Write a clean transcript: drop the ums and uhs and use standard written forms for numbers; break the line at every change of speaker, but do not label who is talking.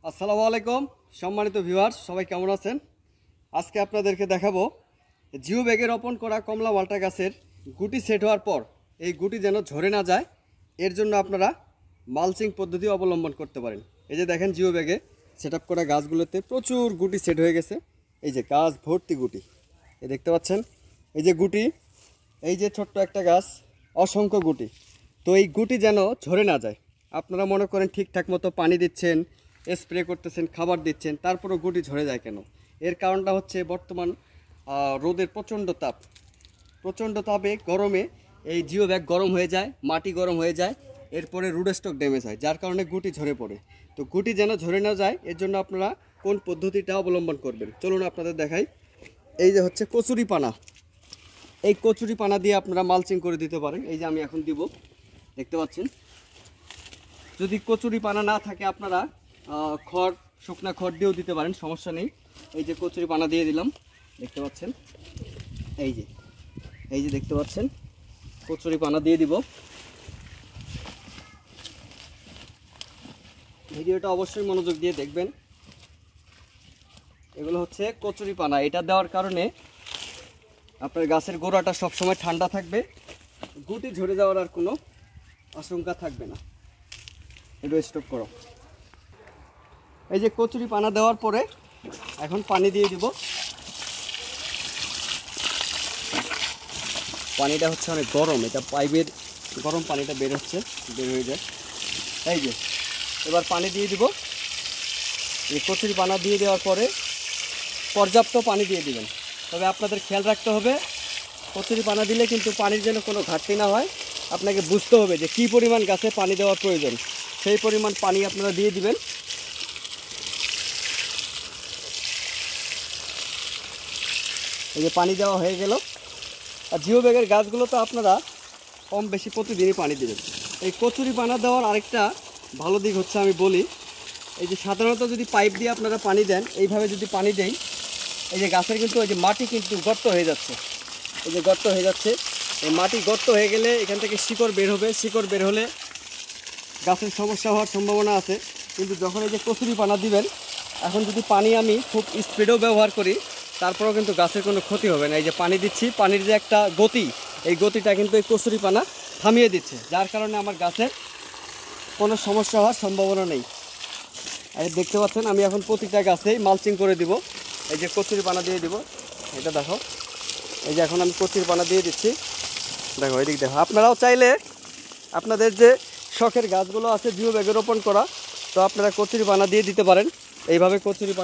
আসসালামু আলাইকুম সম্মানিত ভিউয়ার্স, সবাই কেমন আছেন? আজকে আপনাদেরকে দেখাবো জিও ব্যাগে রোপণ করা কমলা মালটা গাছের গুটি সেট হওয়ার পর এই গুটি যেন ঝরে না যায়, এর জন্য আপনারা মালচিং পদ্ধতি অবলম্বন করতে পারেন। এই যে দেখেন, জিও ব্যাগে সেট আপ করা গাছগুলোতে প্রচুর গুটি সেট হয়ে গেছে। এই যে গাছ ভর্তি গুটি, এই দেখতে পাচ্ছেন। এই যে গুটি, এই যে ছোট্ট একটা গাছ, অসংখ্য গুটি। তো এই গুটি যেন ঝরে না যায়, আপনারা মনে করেন ঠিকঠাক মতো পানি দিচ্ছেন, স্প্রে করতেছেন, খাবার দিচ্ছেন, তারপরও গুটি ঝরে যায় কেন? এর কারণটা হচ্ছে বর্তমান রোদের প্রচণ্ড তাপে গরমে এই জিও ব্যাগ গরম হয়ে যায়, মাটি গরম হয়ে যায়, এরপরে রুট স্টক ড্যামেজ হয়, যার কারণে গুটি ঝরে পড়ে। তো গুটি যেন ঝরে না যায়, এর জন্য আপনারা কোন পদ্ধতিটা অবলম্বন করবেন চলুন আপনাদের দেখাই। এই যে হচ্ছে কচুরি পানা, এই কচুরি পানা দিয়ে আপনারা মালচিং করে দিতে পারেন। এই যে আমি এখন দিব, দেখতে পাচ্ছেন। যদি কচুরি পানা না থাকে আপনারা খড়, শুকনা খড় দিয়েও দিতে পারেন, সমস্যা নেই। এই যে কচুরি পানা দিয়ে দিলাম, দেখতে পাচ্ছেন। এই যে দেখতে পাচ্ছেন, কচুরি পানা দিয়ে দিব। ভিডিওটা অবশ্যই মনোযোগ দিয়ে দেখবেন। এগুলো হচ্ছে কচুরি পানা, এটা দেওয়ার কারণে আপনার গাছের গোড়াটা সবসময় ঠান্ডা থাকবে, গুটি ঝরে যাওয়ার আর কোনো আশঙ্কা থাকবে না। এটা স্টপ করো। এই যে কচুরি পানা দেওয়ার পরে এখন পানি দিয়ে দিব। পানিটা হচ্ছে অনেক গরম, এটা পাইপের গরম পানিটা বের হয়ে যায়। এই যে এবার পানি দিয়ে দিব। এই কচুরি পানা দিয়ে দেওয়ার পরে পর্যাপ্ত পানি দিয়ে দিবেন। তবে আপনাদের খেয়াল রাখতে হবে, কচুরি পানা দিলে কিন্তু পানির যেন কোনো ঘাটতি না হয়। আপনাকে বুঝতে হবে যে কী পরিমাণ গাছে পানি দেওয়ার প্রয়োজন, সেই পরিমাণ পানি আপনারা দিয়ে দিবেন। এই যে পানি দেওয়া হয়ে গেল। আর জিও ব্যাগের গাছগুলো তো আপনারা কম বেশি প্রতিদিনই পানি দেবেন। এই কচুরি পানা দেওয়ার আরেকটা ভালো দিক হচ্ছে, আমি বলি, এই যে সাধারণত যদি পাইপ দিয়ে আপনারা পানি দেন, এইভাবে যদি পানি দেই, এই যে গাছের কিন্তু এই যে মাটি কিন্তু গর্ত হয়ে যাচ্ছে, এই যে গর্ত হয়ে যাচ্ছে। এই মাটি গর্ত হয়ে গেলে এখান থেকে শিকড় বের হবে, শিকড় বের হলে গাছের সমস্যা হওয়ার সম্ভাবনা আছে। কিন্তু যখন এই যে কচুরি পানা দিবেন, এখন যদি পানি আমি খুব স্পিডেও ব্যবহার করি, তারপরেও কিন্তু গাছের কোনো ক্ষতি হবে না। এই যে পানি দিচ্ছি, পানির যে একটা গতি, এই গতিটা কিন্তু এই কচুরি পানা থামিয়ে দিচ্ছে, যার কারণে আমার গাছের কোনো সমস্যা হওয়ার সম্ভাবনা নেই। এই দেখতে পাচ্ছেন, আমি এখন প্রতিটা গাছেই মালচিং করে দিব। এই যে কচুরি পানা দিয়ে দিব, এটা দেখো। এই যে এখন আমি কচুরি পানা দিয়ে দিচ্ছি, দেখো এদিক দেখো। আপনারাও চাইলে আপনাদের যে শখের গাছগুলো আছে জিও ব্যাগে রোপণ করা, তো আপনারা কচুরি পানা দিয়ে দিতে পারেন। এইভাবে কচুরি পানা